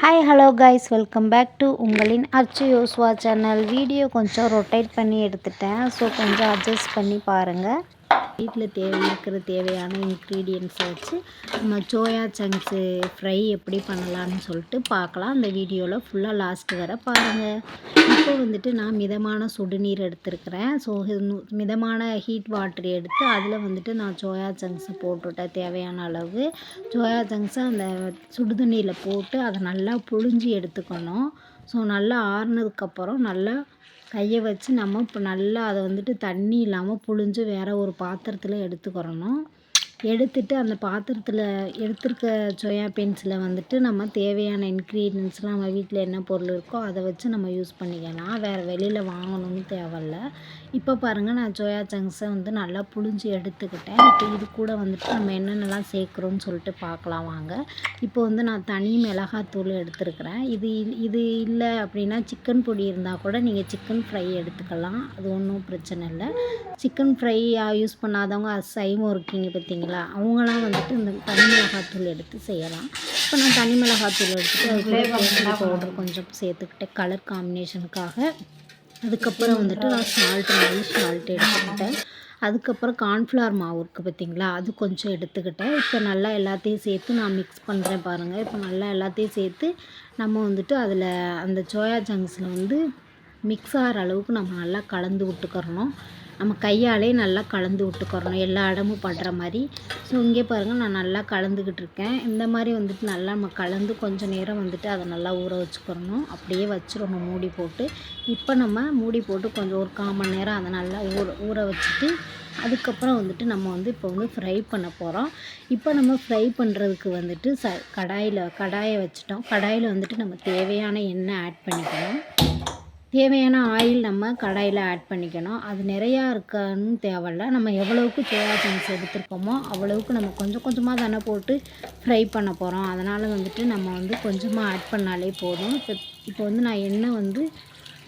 Hi hello guys, welcome back to உங்களின் Archu Yoswa channel. Video கொஞ்சம் rotate பண்ணி எடுத்துட்டேன். ஸோ கொஞ்சம் அட்ஜஸ்ட் பண்ணி பாருங்கள். வீட்டில் தேவையான இன்க்ரீடியன்ஸை வச்சு நம்ம சோயா சங்க்ஸு ஃப்ரை எப்படி பண்ணலான்னு சொல்லிட்டு பார்க்கலாம். அந்த வீடியோவில் ஃபுல்லாக லாஸ்ட்டு வர பாருங்கள். இப்போ வந்துட்டு நான் மிதமான சுடுநீர் எடுத்துருக்கிறேன். ஸோ மிதமான ஹீட் வாட்டர் எடுத்து அதில் வந்துட்டு நான் சோயா சங்க்ஸை போட்டுவிட்டேன். தேவையான அளவு சோயா சங்க்ஸை அந்த சுடுதண்ணியில் போட்டு அதை நல்லா புழிஞ்சி எடுத்துக்கணும். ஸோ நல்லா ஆறுனதுக்கப்புறம் நல்லா கையை வச்சு நம்ம இப்போ நல்லா அதை வந்துட்டு தண்ணி இல்லாமல் புழிஞ்சு வேறு ஒரு பாத்திரத்தில் எடுத்துக்கிறணும். எடுத்துட்டு அந்த பாத்திரத்தில் எடுத்துருக்க சோயா பீன்ஸில் வந்துட்டு நம்ம தேவையான இன்க்ரீடியன்ஸ்லாம் நம்ம வீட்டில் என்ன பொருள் இருக்கோ அதை வச்சு நம்ம யூஸ் பண்ணிக்கலாம். வேறு வெளியில் வாங்கணும்னு தேவையில்ல. இப்போ பாருங்கள், நான் சோயா சங்க்ஸை வந்து நல்லா புழிஞ்சு எடுத்துக்கிட்டேன். இப்போ இது கூட வந்துட்டு நம்ம என்னென்னலாம் சேர்க்குறோன்னு சொல்லிட்டு பார்க்கலாம் வாங்க. இப்போ வந்து நான் தனி மிளகாத்தூள் எடுத்துருக்கிறேன். இது இல்லை அப்படின்னா சிக்கன் பொடி இருந்தால் கூட நீங்கள் சிக்கன் ஃப்ரை எடுத்துக்கலாம். அது ஒன்றும் பிரச்சனை இல்லை. சிக்கன் ஃப்ரை யூஸ் பண்ணாதவங்க அசைவம் இருக்கீங்க பார்த்தீங்களா, அவங்களாம் வந்துட்டு இந்த தனி மிளகாத்தூள் எடுத்து செய்யலாம். இப்போ நான் தனி மிளகாத்தூள் எடுத்துகிட்டு அதுக்கு பவுடர் கொஞ்சம் சேர்த்துக்கிட்டேன் கலர் காம்பினேஷனுக்காக. அதுக்கப்புறம் வந்துட்டு நான் சால்ட் எடுத்துக்கிட்டேன். அதுக்கப்புறம் கார்ன்ஃப்ளவர் மாவு இருக்குது பார்த்தீங்களா, அது கொஞ்சம் எடுத்துக்கிட்டேன். இப்போ நல்லா எல்லாத்தையும் சேர்த்து நான் மிக்ஸ் பண்ணுறேன் பாருங்கள். இப்போ நல்லா எல்லாத்தையும் சேர்த்து நம்ம வந்துட்டு அதில் அந்த சோயா சங்க்ஸில் வந்து மிக்ஸ் ஆகிற அளவுக்கு நம்ம நல்லா கலந்து விட்டுக்கிறணும். நம்ம கையாலே நல்லா கலந்து விட்டுக்கிறணும், எல்லா இடமும் படுற மாதிரி. ஸோ இங்கே பாருங்கள், நான் நல்லா கலந்துக்கிட்டு இருக்கேன். இந்த மாதிரி வந்துட்டு நல்லா நம்ம கலந்து கொஞ்சம் நேரம் வந்துட்டு அதை நல்லா ஊற வச்சுக்கிறணும். அப்படியே வச்சிடணும் மூடி போட்டு. இப்போ நம்ம மூடி போட்டு கொஞ்சம் ஒரு 1/4 மணி நேரம் அதை நல்லா ஊற வச்சுட்டு அதுக்கப்புறம் வந்துட்டு நம்ம வந்து இப்போ வந்து ஃப்ரை பண்ண போகிறோம். இப்போ நம்ம ஃப்ரை பண்ணுறதுக்கு வந்துட்டு கடாயை வச்சுட்டோம். கடாயில் வந்துட்டு நம்ம தேவையான எண்ணெய் ஆட் பண்ணிக்கணும். தேவையான ஆயில் நம்ம கடாயில் ஆட் பண்ணிக்கணும். அது நிறையா இருக்கான்னு தேவையில்ல. நம்ம எவ்வளவுக்கு சோயா சங்க்ஸ் எடுத்துருக்கோமோ அவ்வளவுக்கு நம்ம கொஞ்சம் கொஞ்சமாக தானே போட்டு ஃப்ரை பண்ண போகிறோம். அதனால் வந்துட்டு நம்ம வந்து கொஞ்சமாக ஆட் பண்ணாலே போதும். இப்போ வந்து நான் எண்ணெய் வந்து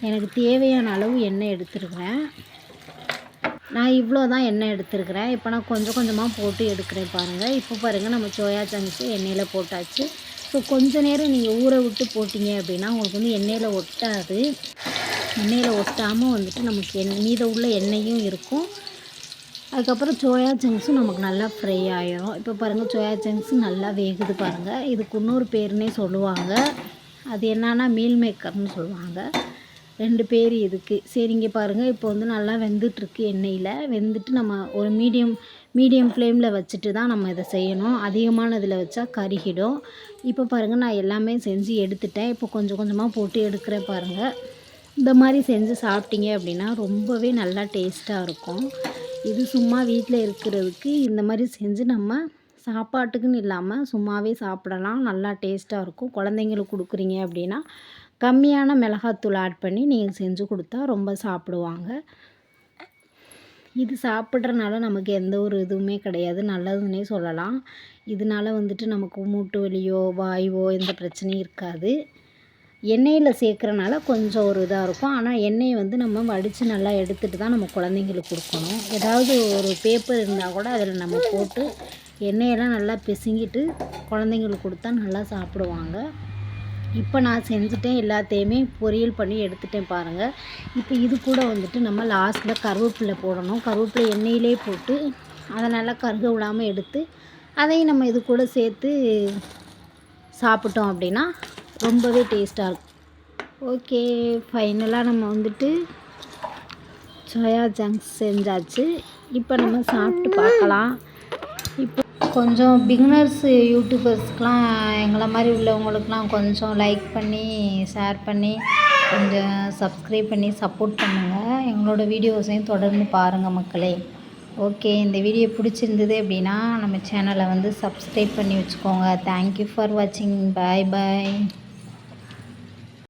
எனக்கு தேவையான அளவு எண்ணெய் எடுத்துருக்கிறேன். நான் இவ்வளோ தான் எண்ணெய் எடுத்துருக்கிறேன். இப்போ நான் கொஞ்சம் கொஞ்சமாக போட்டு எடுக்கிறேன் பாருங்கள். இப்போ பாருங்கள், நம்ம சோயா சங்க்ஸு எண்ணெயில் போட்டாச்சு. ஸோ கொஞ்ச நேரம் நீங்கள் ஊற விட்டு போட்டிங்க அப்படின்னா உங்களுக்கு வந்து எண்ணெயில் ஒட்டாது. எண்ணெயில் ஒட்டாமல் வந்துட்டு நமக்கு மீதம் உள்ள எண்ணெயும் இருக்கும். அதுக்கப்புறம் சோயா சங்க்ஸும் நமக்கு நல்லா ஃப்ரை ஆகிரும். இப்போ பாருங்கள், சோயா சங்க்ஸும் நல்லா வேகுது பாருங்கள். இதுக்கு இன்னொரு பேருன்னே சொல்லுவாங்க. அது என்னன்னா மீல் மேக்கர்னு சொல்லுவாங்க. 2 பேர் இதுக்கு. சரி, இங்கே பாருங்கள், இப்போ வந்து நல்லா வெந்துட்டுருக்கு எண்ணெயில். வெந்துட்டு நம்ம ஒரு மீடியம் ஃப்ளேமில் வச்சுட்டு தான் நம்ம இதை செய்யணும். அதிகமான இதில் வச்சா கருகிடும். இப்போ பாருங்கள், நான் எல்லாமே செஞ்சு எடுத்துட்டேன். இப்போ கொஞ்சம் கொஞ்சமாக போட்டு எடுக்கிறேன் பாருங்கள். இந்த மாதிரி செஞ்சு சாப்பிட்டீங்க அப்படின்னா ரொம்பவே நல்லா டேஸ்ட்டாக இருக்கும். இது சும்மா வீட்டில் இருக்கிறதுக்கு இந்த மாதிரி செஞ்சு நம்ம சாப்பாட்டுக்குன்னு இல்லாமல் சும்மாவே சாப்பிடலாம். நல்லா டேஸ்ட்டாக இருக்கும். குழந்தைங்களுக்கு கொடுக்குறீங்க அப்படின்னா கம்மியான மிளகாத்தூள் ஆட் பண்ணி நீங்கள் செஞ்சு கொடுத்தா ரொம்ப சாப்பிடுவாங்க. இது சாப்பிட்றனால நமக்கு எந்த ஒரு இதுவுமே கிடையாது, நல்லதுன்னே சொல்லலாம். இதனால வந்துட்டு நமக்கு மூட்டு வலியோ வாய்வோ எந்த பிரச்சனையும் இருக்காது. எண்ணெயில் சேர்க்குறனால கொஞ்சம் ஒரு இதாக இருக்கும். ஆனால் எண்ணெயை வந்து நம்ம வடித்து நல்லா எடுத்துகிட்டு தான் நம்ம குழந்தைங்களுக்கு கொடுக்கணும். ஏதாவது ஒரு பேப்பர் இருந்தால் கூட அதில் நம்ம போட்டு எண்ணெயெல்லாம் நல்லா பிசுங்கிட்டு குழந்தைங்களுக்கு கொடுத்தா நல்லா சாப்பிடுவாங்க. இப்போ நான் செஞ்சுட்டேன், எல்லாத்தையுமே பொரியல் பண்ணி எடுத்துட்டேன் பாருங்கள். இப்போ இது கூட வந்துட்டு நம்ம லாஸ்ட்டில் கருவேப்பிலை போடணும். கருவேப்பிலை எண்ணெயிலே போட்டு அதை நல்லா கருக விடாமல் எடுத்து அதையும் நம்ம இது கூட சேர்த்து சாப்பிட்டோம் அப்படின்னா ரொம்பவே டேஸ்ட்டாக இருக்கும். ஓகே, ஃபைனலாக நம்ம வந்துட்டு சோயா சங்க்ஸ் செஞ்சாச்சு. இப்போ நம்ம சாப்பிட்டு பார்க்கலாம். இப்போ கொஞ்சம் பிகினர்ஸ் யூடியூபர்ஸ்க்கெலாம் எங்களை மாதிரி உள்ளவங்களுக்கெலாம் கொஞ்சம் லைக் பண்ணி ஷேர் பண்ணி கொஞ்சம் சப்ஸ்கிரைப் பண்ணி சப்போர்ட் பண்ணுங்கள். எங்களோட வீடியோஸையும் தொடர்ந்து பாருங்கள் மக்களே. ஓகே, இந்த வீடியோ பிடிச்சிருந்தது அப்படின்னா நம்ம சேனலை வந்து சப்ஸ்கிரைப் பண்ணி வச்சுக்கோங்க. தேங்க்யூ ஃபார் வாட்சிங். பாய் பாய்.